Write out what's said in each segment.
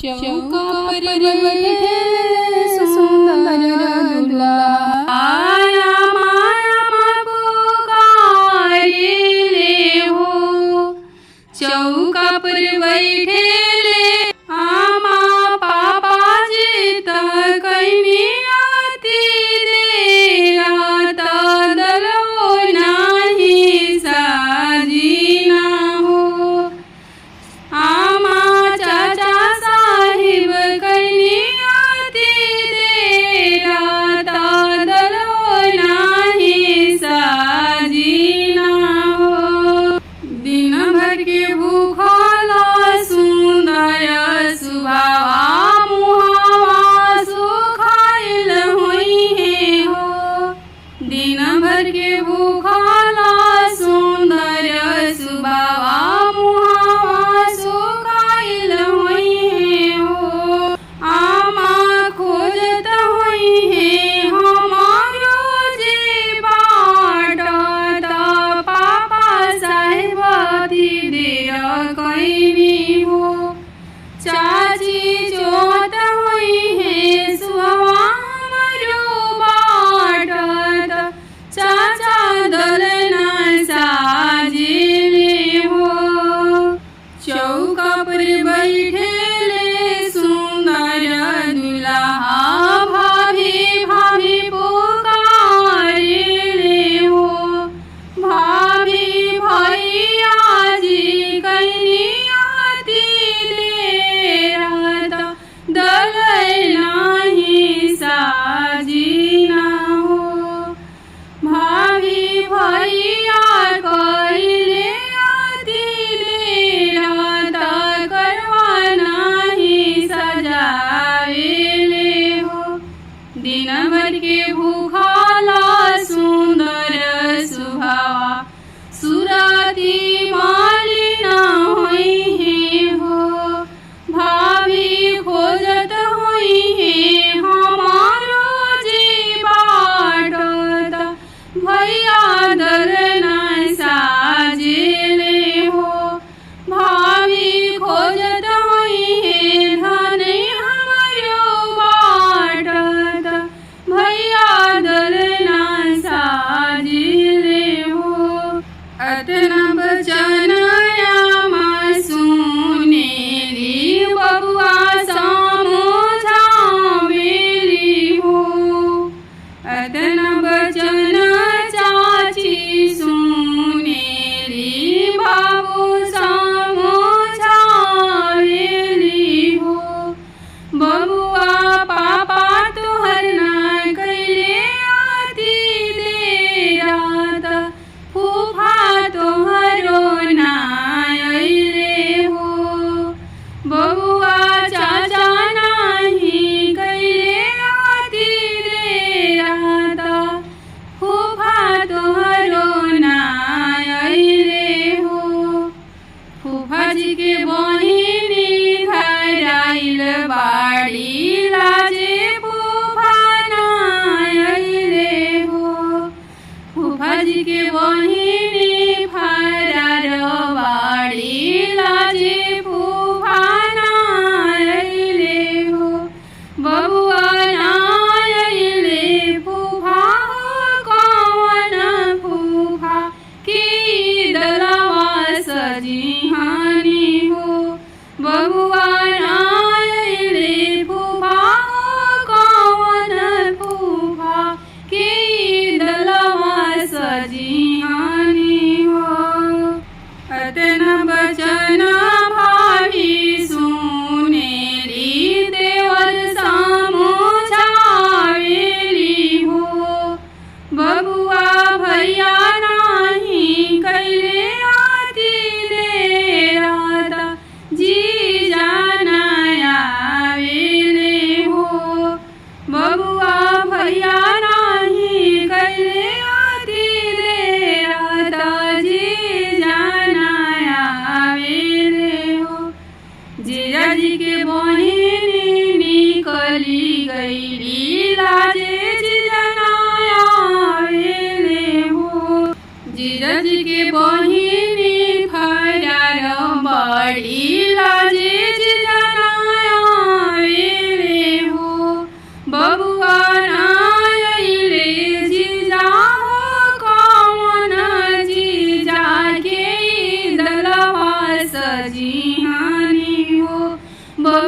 चौका पर बैठे सुंदर दूल्हा आया माया पुकारे ले हो। चौका पर बैठे ले आमा पापा जी तकनी आती देरा तदलो नाही साजी ना हो। आमा चाचा साहिब कनी आती देरा तदलो नाही साजी ना हो। दिन भर के भूखला सुंदर सुभावा मुहावा सुखाइल हुई है हो। दिन भर के भूखला सुंदर सुभावा मुहावा सुखाइल हुई है हो। आमा खोजत हुई है हमारो जे बाट पापा साहेब देर कैनी हो। चाची जोत हुई है सुहवा हमारो बाट चाचा दलना साजिले हो। चौका पर बैठे ले सुंदर दुल्हा भाभी भाभी पुकारे ले हो। भाभी भैया जी कनी आती देरा दलई नाही साजी ना हो। भाभी भैया कइले आती देरा करवा नाही सजावेले हो। दिन भर के भूखला सुंदर सुभावा सुरती मालिना हुई है हो। भाभी खोजत हुई है हमारो जी बाट भैया दलना साजिले हो। भाभी खोजत हुई है धन हमारो बाट भैया दलना साजिले हो। अतना बचन आमा सुनेली बबुआ समझावेली हो। अतना बचन चाची सुनेली बाबू समझावेली हो। बबुआ पापा तुहर ना कैले आती देरा फूफा तोहरो ना अइले हो। बबुआ चाचा नाही कैले आती देरा फूफा तोहरो ना अइले हो। फूफा जी के बहिनी घर आइल बाड़ी लाजे फूफा ना अइले हो। फूफा जी के बहिनी फरार बाड़ी लाजे फूफा ना अइले हो। बबुआ ना अइले फूफा हो कौन फूफा की दलवा सजिहानी हो। बबुआ ना अइले फूफा हो कौन फूफा की दलवा सजिहानी हो। अतना बचन भाभी सुनेली देवर समझावेली हो। बबुआ भैया नाही कैले आती देरा जी जाना आवेले हो। बबुआ भैया नाही कैले आती देरा जी जाना आवेले हो। जीजा जी के बहिनी निकली गईली लाजे जीजा ना आवेले हो। जीजा जी के बहिनी फरार बड़ी लाजे जीजा ना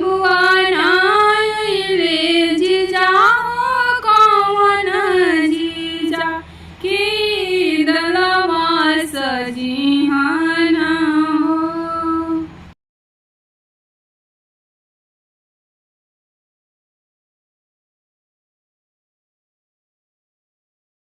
बबुआ